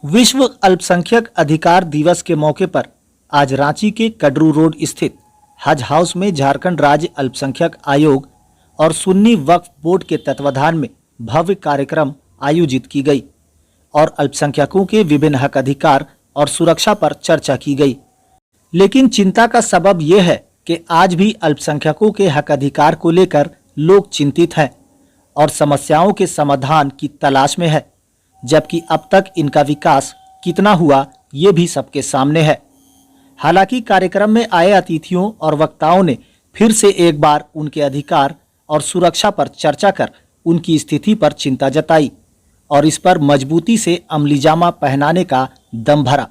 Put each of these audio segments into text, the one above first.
विश्व अल्पसंख्यक अधिकार दिवस के मौके पर आज रांची के कड़रू रोड स्थित हज हाउस में झारखंड राज्य अल्पसंख्यक आयोग और सुन्नी वक्फ बोर्ड के तत्वाधान में भव्य कार्यक्रम आयोजित की गई और अल्पसंख्यकों के विभिन्न हक अधिकार और सुरक्षा पर चर्चा की गई। लेकिन चिंता का सबब यह है कि आज भी अल्पसंख्यकों के हक अधिकार को लेकर लोग चिंतित हैं और समस्याओं के समाधान की तलाश में है, जबकि अब तक इनका विकास कितना हुआ ये भी सबके सामने है। हालांकि कार्यक्रम में आए अतिथियों और वक्ताओं ने फिर से एक बार उनके अधिकार और सुरक्षा पर चर्चा कर उनकी स्थिति पर चिंता जताई और इस पर मजबूती से अमलीजामा पहनाने का दम भरा।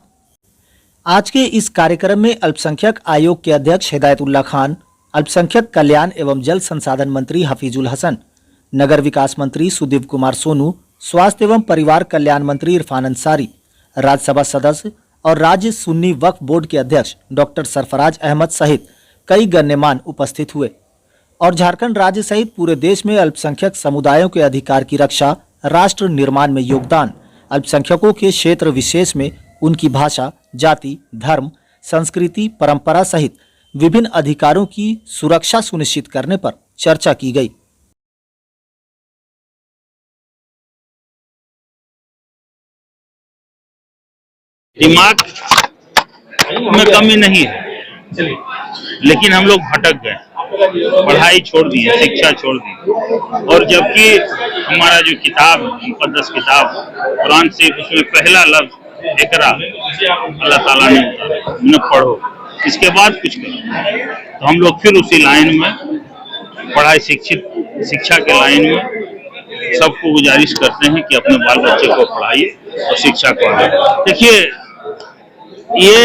आज के इस कार्यक्रम में अल्पसंख्यक आयोग के अध्यक्ष हिदायतुल्लाह खान, अल्पसंख्यक कल्याण एवं जल संसाधन मंत्री हफीजुल हसन, नगर विकास मंत्री सुदीप कुमार सोनू, स्वास्थ्य एवं परिवार कल्याण मंत्री इरफान अंसारी, राज्यसभा सदस्य और राज्य सुन्नी वक्फ बोर्ड के अध्यक्ष डॉक्टर सरफराज अहमद सहित कई गण्यमान्य उपस्थित हुए और झारखंड राज्य सहित पूरे देश में अल्पसंख्यक समुदायों के अधिकार की रक्षा, राष्ट्र निर्माण में योगदान, अल्पसंख्यकों के क्षेत्र विशेष में उनकी भाषा, जाति, धर्म, संस्कृति, परंपरा सहित विभिन्न अधिकारों की सुरक्षा सुनिश्चित करने पर चर्चा की गई। दिमाग में कमी नहीं है, लेकिन हम लोग भटक गए, पढ़ाई छोड़ दी, शिक्षा छोड़ दी। और जबकि हमारा जो किताब, मुकद्दस किताब कुरान से, उसमें पहला लफ्ज इकरा अल्लाह ताला ने उन्हें पढ़ो, इसके बाद कुछ करो। तो हम लोग फिर उसी लाइन में, पढ़ाई शिक्षा के लाइन में सबको गुजारिश करते हैं कि अपने बाल बच्चे को पढ़ाइए और शिक्षा को आगे। देखिए, ये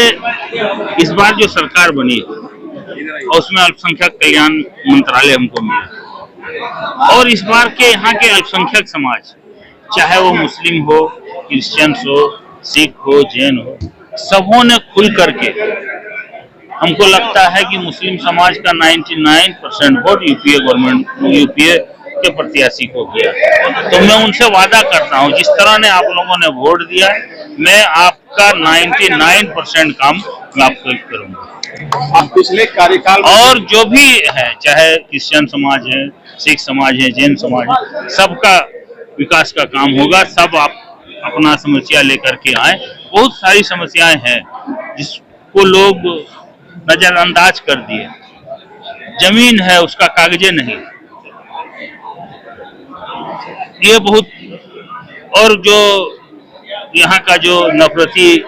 इस बार जो सरकार बनी और उसमें अल्पसंख्यक कल्याण मंत्रालय हमको मिला और इस बार के यहाँ के अल्पसंख्यक समाज, चाहे वो मुस्लिम हो, क्रिश्चियंस हो, सिख हो, जैन हो, सबों ने खुल करके, हमको लगता है कि मुस्लिम समाज का 99% वोट यूपीए के प्रत्याशी को किया। तो मैं उनसे वादा करता हूं, जिस तरह ने आप लोगों ने वोट दिया, मैं आपका 99% काम मैं करूंगा। आप पिछले कार्यकाल और जो भी है, चाहे क्रिश्चियन समाज है, सिख समाज है, जैन समाज है, सबका विकास का काम होगा। सब आप अपना समस्या लेकर के आए। बहुत सारी समस्याएं हैं जिसको लोग नजरअंदाज कर दिए। जमीन है, उसका कागजे नहीं, ये बहुत। और जो यहाँ का जो नफरती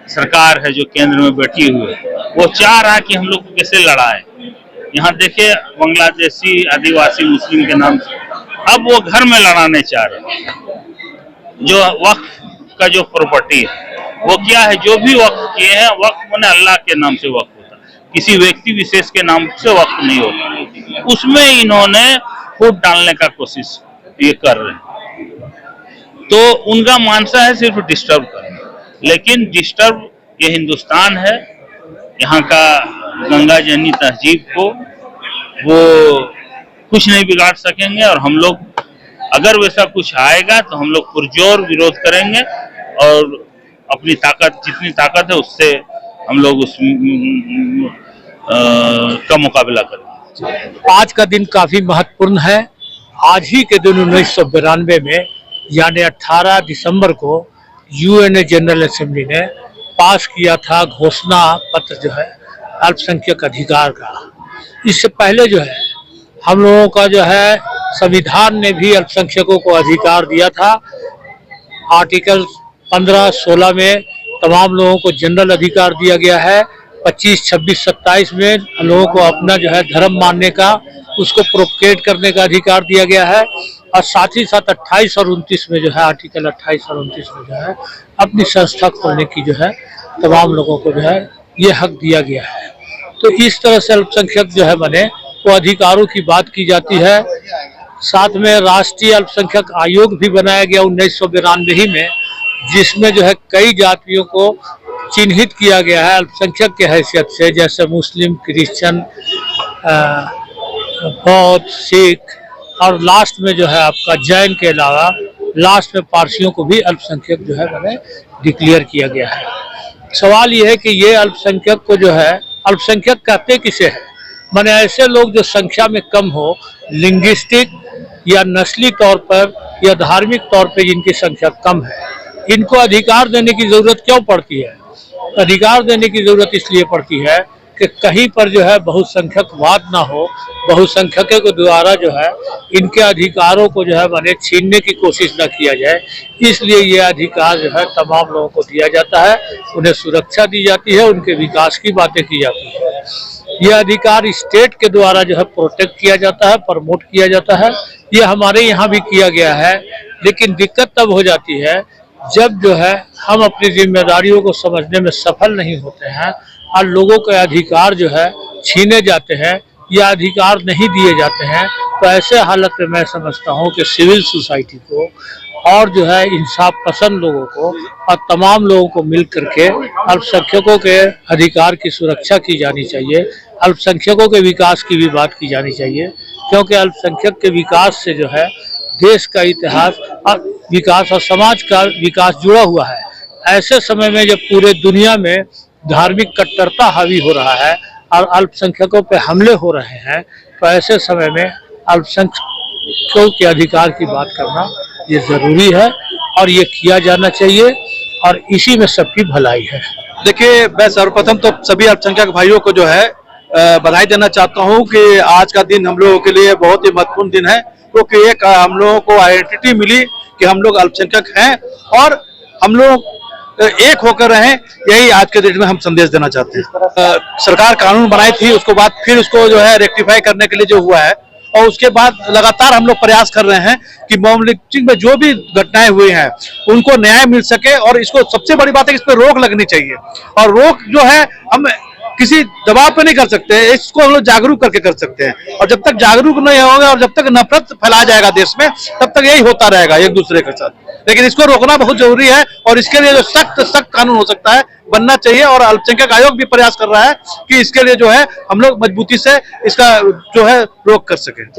सरकार है जो केंद्र में बैठी हुई है, वो चाह रहा है कि हम लोग को कैसे लड़ाए। यहाँ देखिए, बांग्लादेशी आदिवासी मुस्लिम के नाम से अब वो घर में लड़ाने चाह रहे हैं। जो वक्फ का जो प्रॉपर्टी है, वो क्या है, जो भी वक्फ किए हैं, वक्फ माने अल्लाह के नाम से वक्फ होता है, किसी व्यक्ति विशेष के नाम से वक्फ नहीं होता। उसमें इन्होंने फूट डालने का कोशिश ये कर रहे हैं। तो उनका मानसा है सिर्फ डिस्टर्ब करना, लेकिन डिस्टर्ब ये हिंदुस्तान है, यहाँ का गंगा जनी तहजीब को वो कुछ नहीं बिगाड़ सकेंगे। और हम लोग, अगर वैसा कुछ आएगा तो हम लोग पुरजोर विरोध करेंगे और अपनी ताकत, जितनी ताकत है उससे हम लोग का मुकाबला करेंगे। आज का दिन काफी महत्वपूर्ण है। आज ही के दिन 1992 में, यानी 18 दिसंबर को यूएनए जनरल असेंबली ने पास किया था घोषणा पत्र जो है अल्पसंख्यक अधिकार का। इससे पहले जो है हम लोगों का जो है संविधान ने भी अल्पसंख्यकों को अधिकार दिया था। आर्टिकल 15, 16 में तमाम लोगों को जनरल अधिकार दिया गया है। 25, 26, 27 में लोगों को अपना जो है धर्म मानने का, उसको प्रोपगेट करने का अधिकार दिया गया है। और साथ ही साथ 28 और 29 में जो है, आर्टिकल 28 और 29 में जो है अपनी संस्था खोलने की जो है तमाम लोगों को जो है ये हक दिया गया है। तो इस तरह से अल्पसंख्यक जो है बने, वो अधिकारों की बात की जाती है। साथ में राष्ट्रीय अल्पसंख्यक आयोग भी बनाया गया 1992 ही में, जिसमें जो है कई जातियों को चिन्हित किया गया है अल्पसंख्यक के हैसियत से, जैसे मुस्लिम, क्रिश्चियन, बौद्ध, सिख और लास्ट में जो है आपका जैन के अलावा लास्ट में पारसियों को भी अल्पसंख्यक जो है मैंने डिक्लेयर किया गया है। सवाल ये है कि ये अल्पसंख्यक को जो है, अल्पसंख्यक कहते किसे है? माने ऐसे लोग जो संख्या में कम हो, लिंग्विस्टिक या नस्ली तौर पर या धार्मिक तौर पे जिनकी संख्या कम है, इनको अधिकार देने की जरूरत क्यों पड़ती है? अधिकार देने की जरूरत इसलिए पड़ती है कि कहीं पर जो है बहुसंख्यकवाद ना हो, बहुसंख्यकों के द्वारा जो है इनके अधिकारों को जो है माने छीनने की कोशिश ना किया जाए। इसलिए ये अधिकार जो है तमाम लोगों को दिया जाता है, उन्हें सुरक्षा दी जाती है, उनके विकास की बातें की जाती है। यह अधिकार स्टेट के द्वारा जो है प्रोटेक्ट किया जाता है, प्रमोट किया जाता है। ये हमारे यहाँ भी किया गया है, लेकिन दिक्कत तब हो जाती है जब जो है हम अपनी जिम्मेदारियों को समझने में सफल नहीं होते हैं और लोगों के अधिकार जो है छीने जाते हैं या अधिकार नहीं दिए जाते हैं। तो ऐसे हालत में मैं समझता हूँ कि सिविल सोसाइटी को और जो है इंसाफ पसंद लोगों को और तमाम लोगों को मिल करके अल्पसंख्यकों के अधिकार की सुरक्षा की जानी चाहिए, अल्पसंख्यकों के विकास की भी बात की जानी चाहिए, क्योंकि अल्पसंख्यक के विकास से जो है देश का इतिहास और विकास और समाज का विकास जुड़ा हुआ है। ऐसे समय में जब पूरे दुनिया में धार्मिक कट्टरता हावी हो रहा है और अल्पसंख्यकों पे हमले हो रहे हैं, तो ऐसे समय में अल्पसंख्यकों के अधिकार की बात करना ये जरूरी है और ये किया जाना चाहिए और इसी में सबकी भलाई है। देखिए, मैं सर्वप्रथम तो सभी अल्पसंख्यक भाइयों को जो है बधाई देना चाहता हूं कि आज का दिन हम लोगों के लिए बहुत ही महत्वपूर्ण दिन है, क्योंकि एक हम लोगों को आइडेंटिटी मिली कि हम लोग अल्पसंख्यक हैं और हम लोग एक होकर रहें। यही आज के डेट में हम संदेश देना चाहते हैं। सरकार कानून बनाई थी, उसके बाद फिर उसको जो है रेक्टिफाई करने के लिए जो हुआ है, और उसके बाद लगातार हम लोग प्रयास कर रहे हैं कि मॉब लिंचिंग में जो भी घटनाएं हुई हैं उनको न्याय मिल सके। और इसको सबसे बड़ी बात है कि इस पर रोक लगनी चाहिए, और रोक जो है हम किसी दबाव पे नहीं कर सकते, इसको हम लोग जागरूक करके कर सकते हैं। और जब तक जागरूक नहीं होगा और जब तक नफरत फैलाया जाएगा देश में, तब तक यही होता रहेगा एक दूसरे के साथ। लेकिन इसको रोकना बहुत जरूरी है और इसके लिए जो सख्त कानून हो सकता है बनना चाहिए, और अल्पसंख्यक आयोग भी प्रयास कर रहा है कि इसके लिए जो है हम लोग मजबूती से इसका जो है रोक कर सके।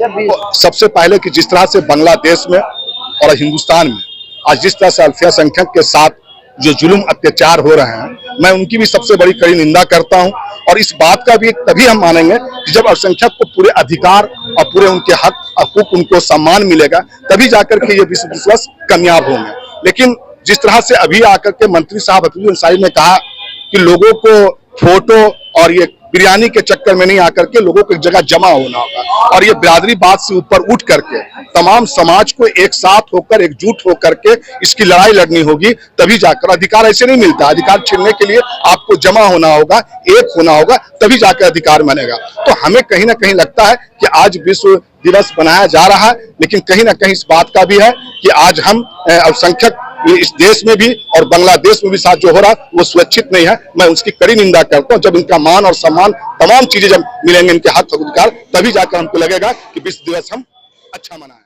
सबसे पहले कि जिस तरह से बांग्लादेश में और हिंदुस्तान में आज जिस तरह से अल्पसंख्यक के साथ जो जुल्म अत्याचार हो रहे हैं, मैं उनकी भी सबसे बड़ी कड़ी निंदा करता हूं। और इस बात का भी तभी हम मानेंगे कि जब अल्पसंख्यक को पूरे अधिकार और पूरे उनके हक उनको सम्मान मिलेगा, तभी जाकर के ये विश्व दिवस कामयाब होंगे। लेकिन जिस तरह से अभी आकर के मंत्री साहब हफीजुल अंसारी ने कहा कि लोगों को फोटो और ये बिरयानी के चक्कर में नहीं आकर के लोगों को एक जगह जमा होना होगा, और ये बिरादरी बात से ऊपर उठ करके तमाम समाज को एक साथ होकर एकजुट होकर के इसकी लड़ाई लड़नी होगी, तभी जाकर अधिकार ऐसे नहीं मिलता। अधिकार छीनने के लिए आपको जमा होना होगा, एक होना होगा, तभी जाकर अधिकार बनेगा। तो हमें कहीं ना कहीं लगता है कि आज विश्व दिवस मनाया जा रहा है, लेकिन कहीं ना कहीं इस बात का भी है कि आज हम अल्पसंख्यक इस देश में भी और बांग्लादेश में भी साथ जो हो रहा है वो सुरक्षित नहीं है। मैं उसकी कड़ी निंदा करता हूँ। जब इनका मान और सम्मान तमाम चीजें जब मिलेंगे, इनके हक अधिकार, तभी जाकर हमको लगेगा कि विश्व दिवस हम अच्छा मनाएं।